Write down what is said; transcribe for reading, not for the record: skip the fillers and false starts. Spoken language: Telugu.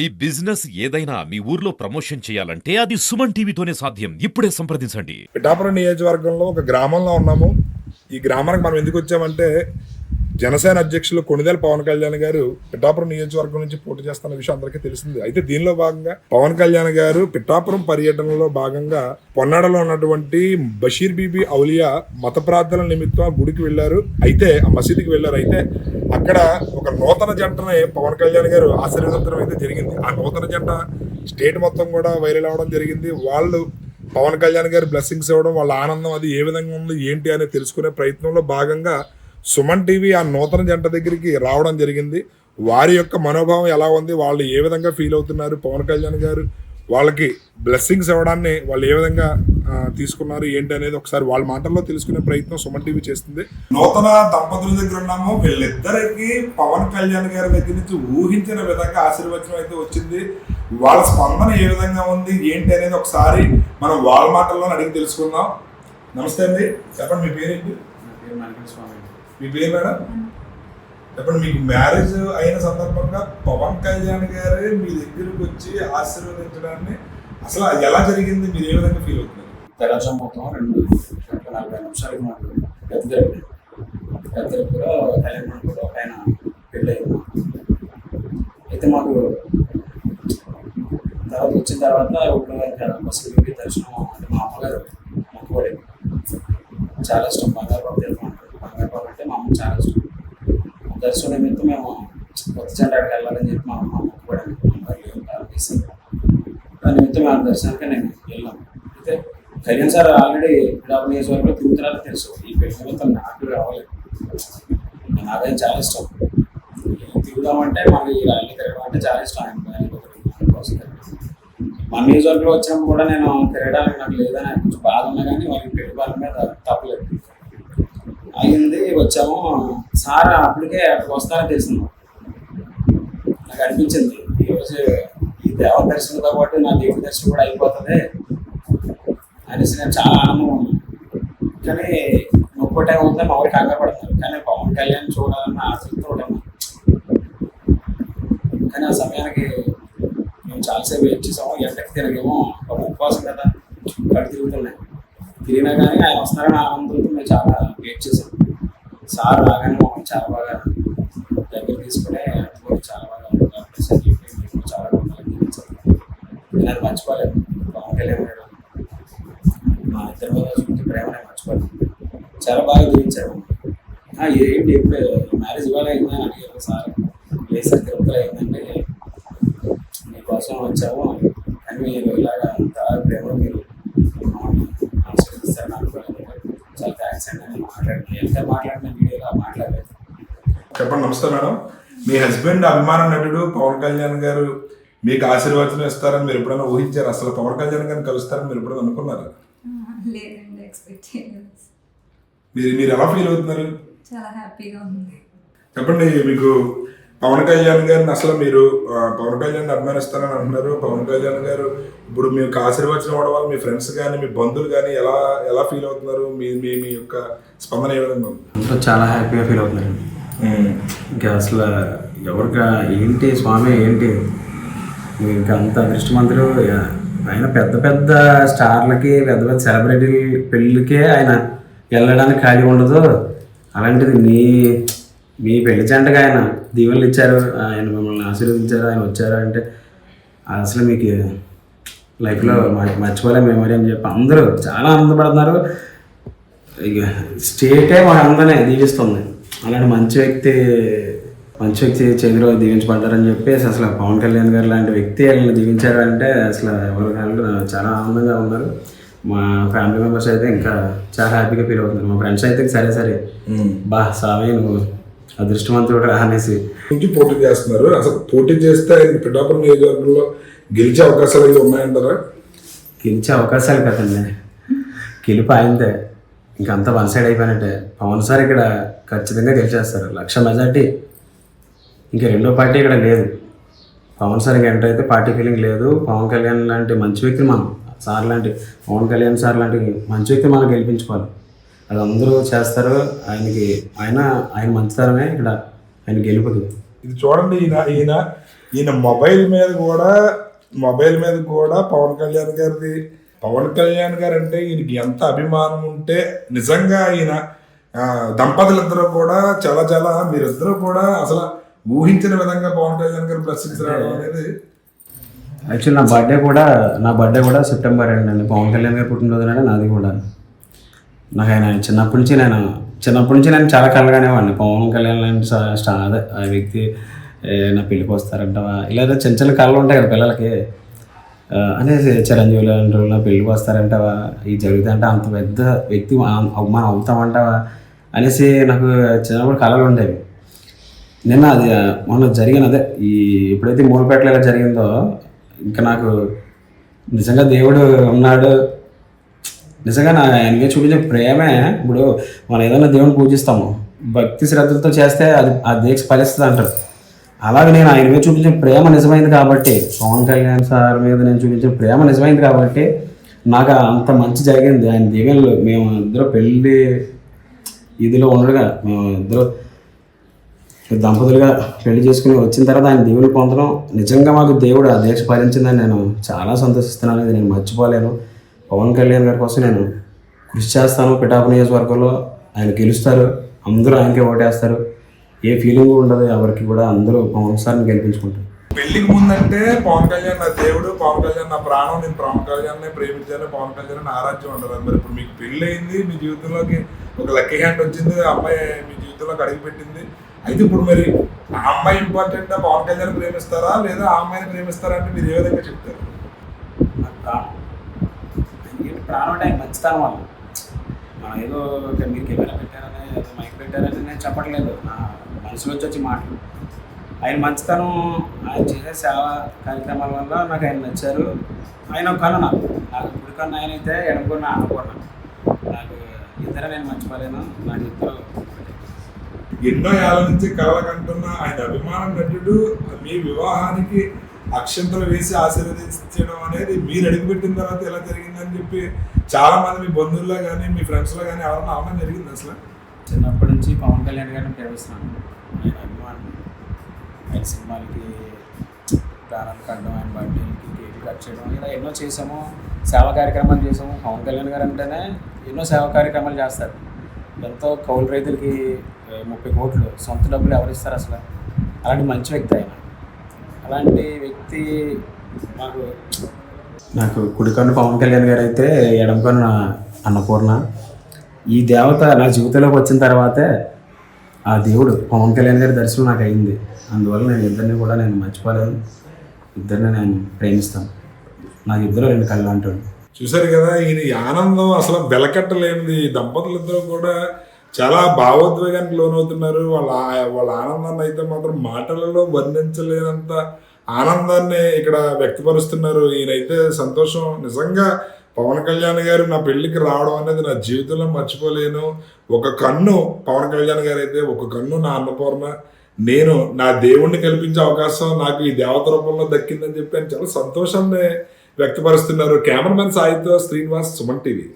ఈ బిజినెస్ ఏదైనా మీ ఊర్లో ప్రమోషన్ చేయాలంటే అది సుమన్ టీవీతోనే సాధ్యం. ఇప్పుడే సంప్రదించండి. పిఠాపురం నియోజకవర్గంలో ఒక గ్రామంలో ఉన్నాము. ఈ గ్రామానికి మనం ఎందుకు వచ్చామంటే జనసేన అధ్యక్షులు కొణిదెల పవన్ కళ్యాణ్ గారు పిఠాపురం నియోజకవర్గం నుంచి పోటీ చేస్తున్న విషయం అందరికీ తెలిసింది. అయితే దీనిలో భాగంగా పవన్ కళ్యాణ్ గారు పిఠాపురం పర్యటనలో భాగంగా పొన్నాడలో ఉన్నటువంటి బషీర్ బీబీ ఔలియా మత ప్రార్థనల నిమిత్తం గుడికి వెళ్లారు. అయితే ఆ మసీదుకి వెళ్లారు. అయితే అక్కడ ఒక నూతన జంటని పవన్ కళ్యాణ్ గారు ఆశీర్వదించడం అయితే జరిగింది. ఆ నూతన జంట స్టేట్ మొత్తం కూడా వైరల్ అవ్వడం జరిగింది. వాళ్ళు పవన్ కళ్యాణ్ గారు బ్లెస్సింగ్స్ ఇవ్వడం, వాళ్ళ ఆనందం అది ఏ విధంగా ఉంది ఏంటి అనేది తెలుసుకునే ప్రయత్నంలో భాగంగా సుమన్ టీవీ ఆ నూతన జంట దగ్గరికి రావడం జరిగింది. వారి యొక్క మనోభావం ఎలా ఉంది, వాళ్ళు ఏ విధంగా ఫీల్ అవుతున్నారు, పవన్ కళ్యాణ్ గారు వాళ్ళకి బ్లెస్సింగ్స్ ఇవ్వడాన్ని వాళ్ళు ఏ విధంగా తీసుకున్నారు ఏంటి అనేది ఒకసారి వాళ్ళ మాటల్లో తెలుసుకునే ప్రయత్నం సుమన్ టీవీ చేస్తుంది. నూతన దంపతుల దగ్గర ఉన్నాము. వీళ్ళిద్దరికి పవన్ కళ్యాణ్ గారి దగ్గర నుంచి ఊహించిన విధంగా ఆశీర్వచనం అయితే వచ్చింది. వాళ్ళ స్పందన ఏ విధంగా ఉంది ఏంటి అనేది ఒకసారి మనం వాళ్ళ మాటల్లో అడిగి తెలుసుకుందాం. నమస్తే అండి, చెప్పండి మీ పేరేంటి? మీ పేరు మేడం చెప్పండి. మీకు మ్యారేజ్ అయిన సందర్భంగా పవన్ కళ్యాణ్ గారే మీ దగ్గరకు వచ్చి ఆశీర్వదించడాన్ని అసలు ఎలా జరిగింది, మీరు ఏ విధంగా ఫీల్ అవుతున్నారు? తెలంగాణ మొత్తం 2-40 నిమిషాలకి మాకు పెద్ద కూడా కళ్యాణ కూడా ఒక ఆయన పెళ్ళి అయింది. అయితే మాకు తర్వాత వచ్చిన తర్వాత ఇప్పుడు బస్సు వెళ్ళి దర్శనం అంటే మా అమ్మగారు మొక్కుబడి చాలా ఇష్టం. బంగారు బాబు బంగారు బాబు అంటే మా అమ్మ చాలా ఇష్టం. దర్శనం నిమిత్తం మేము కొత్త చెండాడికి వెళ్ళాలని చెప్పి మా అమ్మ మొక్కుబడి వేసి దాని నిమిత్తం మేము దర్శనానికి నేను వెళ్ళాను. అయితే కళ్యాణ్ సార్ ఆల్రెడీ పిఠాపురం నియోజకవర్గంలో తిరుగుతున్నారని తెలుసు. ఈ పెళ్లి నిమిత్తం నాకు రావాలి, నాకైతే చాలా ఇష్టం. తిరుగుదామంటే మనకి ర్యాలీ తిరగడం అంటే చాలా ఇష్టం. ఆయన మన నియోజకవర్గంలో వచ్చినప్పుడు కూడా నేను తిరగడానికి నాకు లేదని కొంచెం బాధ ఉన్నా కానీ వాళ్ళకి పెళ్లి బాధ మీద తప్పలేదు. అయింది, వచ్చాము. సార్ అప్పటికే అక్కడికి వస్తారని తెలిసింది. నాకు అనిపించింది ఈరోజు ఈ దేవ దర్శనంతో పాటు నా దేవుడి దర్శనం కూడా అయిపోతుంది అనేసి నేను చాలా ఆనందంగా ఉన్నాను. కానీ ఒక్కో టైం అవుతుంది మా ఊరికి కంగారు పడుతున్నారు. కానీ పవన్ కళ్యాణ్ చూడాలన్న ఆసక్తితో ఉంటాను. కానీ ఆ సమయానికి మేము చాలాసేపు వెయిట్ చేసాము. ఎండకి తిరగేమో ఒక ఉపవాసం కదా, కళ్ళు తిరుగుతున్నాయి. తిరిగినా కానీ ఆయన వస్తారని ఆనందంతో మేము చాలా వెయిట్ చేసాం. సార్ రాగానే మమ్మల్ని చాలా బాగా దగ్గర తీసుకుని చాలా బాగా చాలా నేను అది మర్చిపోలేదు. పవన్ కళ్యాణ్ గారు మా ఇద్దరి మీద చూపించే ప్రేమనే మర్చిపోలేదు. చాలా బాగా జీవించారు. ఏంటి ఎప్పుడు మ్యారేజ్ ఇవాళ అయిందని అడిగారు సార్. లేదు సార్, తిరుపతిలో అయిందంటే మీకోసం వచ్చాము అని మీరు ఇలాగ అంత ప్రేమ మీరు ఆశీర్వదిస్తారని అనుకోలేదు. చాలా థ్యాంక్స్ అండి అని మాట్లాడిన ఎంత మాట్లాడిన వీడియోలో మాట్లాడలేదు. చెప్పండి. నమస్తే మేడం, మీ హస్బెండ్ అభిమాన నటుడు పవన్ కళ్యాణ్ గారు మీకు ఆశీర్వచనం ఇస్తారని మీరు ఎప్పుడైనా ఊహించారు? అసలు పవన్ కళ్యాణ్ గారిని కలుస్తారని మీరు ఎప్పుడైనా అనుకున్నారు? లేదండి, ఎక్స్పెక్ట్ చేయలేదు. మీరు ఎలా ఫీల్ అవుతున్నారు? చాలా హ్యాపీగా ఉంది. చెప్పండి, మీకు పవన్ కళ్యాణ్ గారిని అసలు మీరు పవన్ కళ్యాణ్ అభిమానిస్తారని అంటున్నారు. పవన్ కళ్యాణ్ గారు ఇప్పుడు మీకు ఆశీర్వచనం ఇవ్వడం వల్ల మీ ఫ్రెండ్స్ కానీ మీ బంధువులు కానీ ఎలా ఫీల్ అవుతున్నారు? మీ యొక్క స్పందన ఏ విధంగా ఉంది? అంతా చాలా హ్యాపీగా ఫీల్ అవుతున్నారు. ఇంకా అసలు ఎవరికి ఏంటి స్వామి ఏంటి ఇంకా అంత అదృష్టమంతులు. ఆయన పెద్ద పెద్ద స్టార్లకి పెద్ద పెద్ద సెలబ్రిటీ పెళ్ళికే ఆయన వెళ్ళడానికి ఖాళీ ఉండదు. అలాంటిది మీ పెళ్లి జంటగా ఆయన దీవెనలు ఇచ్చారు, ఆయన మిమ్మల్ని ఆశీర్వదించారు, ఆయన వచ్చారు అంటే అసలు మీకు లైఫ్లో మర్చిపోలే మెమరీ అని చెప్పి అందరూ చాలా ఆనందపడుతున్నారు. ఇక స్టేటే మా అందరినీ దీవిస్తుంది. అలాంటి మంచి వ్యక్తి చేతిలో దీవించబడ్డారని చెప్పేసి అసలు పవన్ కళ్యాణ్ గారు లాంటి వ్యక్తి వాళ్ళని దీవించారు అంటే అసలు ఎవరు చాలా ఆనందంగా ఉన్నారు. మా ఫ్యామిలీ మెంబర్స్ అయితే ఇంకా చాలా హ్యాపీగా ఫీల్ అవుతున్నారు. మా ఫ్రెండ్స్ అయితే సరే బా సామి నువ్వు అదృష్టవంతుడు అనేసి పోటీ చేస్తున్నారు. అసలు పోటీ చేస్తే పిఠాపురం నియోజకవర్గంలో గెలిచే అవకాశాలు అయితే ఉన్నాయంటారా? గెలిచే అవకాశాలు కదండి, గెలుపు ఆయనదే. ఇంకంతా వన్ సైడ్ అయిపోయినట్టే. పవన్ సార్ ఇక్కడ ఖచ్చితంగా గెలిచేస్తారు, 1,00,000 మెజార్టీ. ఇంకా రెండో పార్టీ ఇక్కడ లేదు. పవన్ సార్ ఎంటర్ అయితే పార్టీ ఫీలింగ్ లేదు. పవన్ కళ్యాణ్ లాంటి మంచి వ్యక్తిని మనం పవన్ కళ్యాణ్ సార్ లాంటి మంచి వ్యక్తిని మనం గెలిపించుకోవాలి. అది అందరూ చేస్తారు. ఆయన మంచితనమే ఇక్కడ ఆయన గెలుపుకి. ఇది చూడండి, ఈయన ఈయన మొబైల్ మీద కూడా పవన్ కళ్యాణ్ గారు అంటే ఈయనకి ఎంత అభిమానం ఉంటే నిజంగా ఈయన దంపతులిద్దరూ కూడా చాలా చాలా మీరిద్దరూ కూడా అసలు ఊహించిన విధంగా పవన్ కళ్యాణ్ గారు బ్లెస్సింగ్స్ రావడం అనేది. యాక్చువల్లీ నా బర్త్డే కూడా సెప్టెంబర్ అండి. పవన్ కళ్యాణ్ గారు పుట్టినరోజునే నాది కూడా. నాకు ఆయన చిన్నప్పటి నుంచి నేను చాలా కలగానేవాడిని. పవన్ కళ్యాణ్ లాంటి అదే ఆ వ్యక్తి నా పెళ్ళికి వస్తారంటావా, ఇలా చిన్న చిన్న కళలు ఉంటాయి కదా పిల్లలకి అనేసి, చిరంజీవి లాంటి నా పెళ్ళికి వస్తారంటావా, ఇది జరుగుతుంటే అంత పెద్ద వ్యక్తి మనం అవుతామంటావా అనేసి నాకు చిన్నప్పుడు కళలు ఉండేవి. నిన్న అది మొన్న జరిగిన ఎప్పుడైతే మూలపేటలో ఇలా జరిగిందో ఇంకా నాకు నిజంగా దేవుడు ఉన్నాడు, నిజంగా ఆయన మీద చూపించే ప్రేమే. ఇప్పుడు మనం ఏదైనా దేవుని పూజిస్తాము, భక్తి శ్రద్ధలతో చేస్తే అది దేనికి ఫలిస్తుంది అంటారు. అలాగే నేను ఆయన మీద చూపించిన ప్రేమ నిజమైంది కాబట్టి, పవన్ కళ్యాణ్ సార్ మీద నేను చూపించిన ప్రేమ నిజమైంది కాబట్టి నాకు అంత మంచి జరిగింది. ఆయన దీవెనలు మేము ఇద్దరు పెళ్ళి ఇదిలో ఉండగా మేము ఇద్దరు దంపతులుగా పెళ్లి చేసుకుని వచ్చిన తర్వాత ఆయన దేవుని పొందడం నిజంగా మాకు దేవుడు ఆ దీక్ష ఫలించిందని నేను చాలా సంతోషిస్తున్నాను. ఇది నేను మర్చిపోలేను. పవన్ కళ్యాణ్ గారి కోసం నేను కృషి చేస్తాను. పిఠాపురం నియోజకవర్గంలో ఆయన గెలుస్తారు, అందరూ ఆయనకే ఓటేస్తారు. ఏ ఫీలింగ్ ఉండదు ఎవరికి కూడా, అందరూ పవన్ సార్ని గెలిపించుకుంటారు. పెళ్లికి ముందంటే పవన్ కళ్యాణ్ నా దేవుడు, పవన్ కళ్యాణ్ నా ప్రాణం, నేను పవన్ కళ్యాణ్ ప్రేమించాను, పవన్ కళ్యాణ్ ఆరాధ్యం ఉండదు. మరి ఇప్పుడు మీకు పెళ్ళి అయింది, మీ జీవితంలోకి ఒక లక్కీ హ్యాండ్ వచ్చింది, అమ్మాయి మీ జీవితంలోకి అడుగు పెట్టింది. అయితే ఇప్పుడు మరి ఆ అమ్మాయి ఇంపార్టెంట్, పవన్ కళ్యాణ్ ప్రేమిస్తారా లేదా ఆ అమ్మాయిని ప్రేమిస్తారా అంటే మీరు ఏ విధంగా చెప్తారు? ప్రాణం అంటే ఆయన మంచితనం వాళ్ళు. మనం ఏదో మీరు కెమెరా పెట్టారని ఏదో మైక్ పెట్టారని నేను చెప్పట్లేదు, నా మనసులోంచి వచ్చి మాటలు. ఆయన మంచితనం, ఆయన చేసే సేవా కార్యక్రమాల వల్ల నాకు ఆయన నచ్చారు. ఆయన ఒక కన్ను నాకు కుడి కన్ను ఆయన అయితే ఎడమకొన్న ఆనకూడదు. నాకు ఇద్దరు నేను మర్చిపోలేను. నాకు ఇద్దరు ఎన్నో ఏళ్ళ నుంచి కలగంటున్న ఆయన అభిమాన నటుడు మీ వివాహానికి అక్షంతలు వేసి ఆశీర్వదించడం అనేది మీరు అడుగుపెట్టిన తర్వాత ఎలా జరిగిందని చెప్పి చాలా మంది మీ బంధువుల్లో కానీ మీ ఫ్రెండ్స్లో కానీ ఎవరన్నా అవడం జరిగింది. అసలు చిన్నప్పటి నుంచి పవన్ కళ్యాణ్ గారిని ప్రేమిస్తున్నాను. ఆయన అభిమానం, ఆయన సినిమాలకి ప్రాణాలు కట్టడం, ఆయన బర్త్డేకి కేకులు కట్ చేయడం, ఇలా ఎన్నో చేసాము. సేవా కార్యక్రమాలు చేసాము. పవన్ కళ్యాణ్ గారు అంటేనే ఎన్నో సేవా కార్యక్రమాలు చేస్తారు. ఎంతో కౌలు రైతులకి 30 కోట్లు సొంత డబ్బులు ఎవరిస్తారు అసలు? అలాంటి మంచి వ్యక్తి ఆయన. అలాంటి వ్యక్తి నాకు కుడికన్ను పవన్ కళ్యాణ్ గారు అయితే ఎడమకన్ను అన్నపూర్ణ. ఈ దేవత నా జీవితంలోకి వచ్చిన తర్వాతే ఆ దేవుడు పవన్ కళ్యాణ్ గారి దర్శనం నాకు అయింది. అందువల్ల నేను ఇద్దరిని కూడా నేను మర్చిపోలేను, ఇద్దరిని నేను ప్రేమిస్తాను. నాకు ఇద్దరు 2 కళ్ళు అంటాడు. చూసారు కదా, ఈయన ఆనందం అసలు వెలకట్టలేనిది. దంపతులు ఇద్దరు కూడా చాలా భావోద్వేగానికి లోనవుతున్నారు. వాళ్ళ ఆనందాన్ని అయితే మాత్రం మాటలలో వర్ణించలేనంత ఆనందాన్ని ఇక్కడ వ్యక్తపరుస్తున్నారు. ఈయనైతే సంతోషం. నిజంగా పవన్ కళ్యాణ్ గారు నా పెళ్లికి రావడం అనేది నా జీవితంలో మర్చిపోలేను. ఒక కన్ను పవన్ కళ్యాణ్ గారు అయితే, ఒక కన్ను నా అన్నపూర్ణ. నేను నా దేవుణ్ణి కల్పించే అవకాశం నాకు ఈ దేవత రూపంలో దక్కిందని చెప్పి ఆయన చాలా సంతోషాన్ని వ్యక్తపరుస్తున్నారు. కెమెరామెన్ సాయితో శ్రీనివాస్, సుమన్ టీవీ.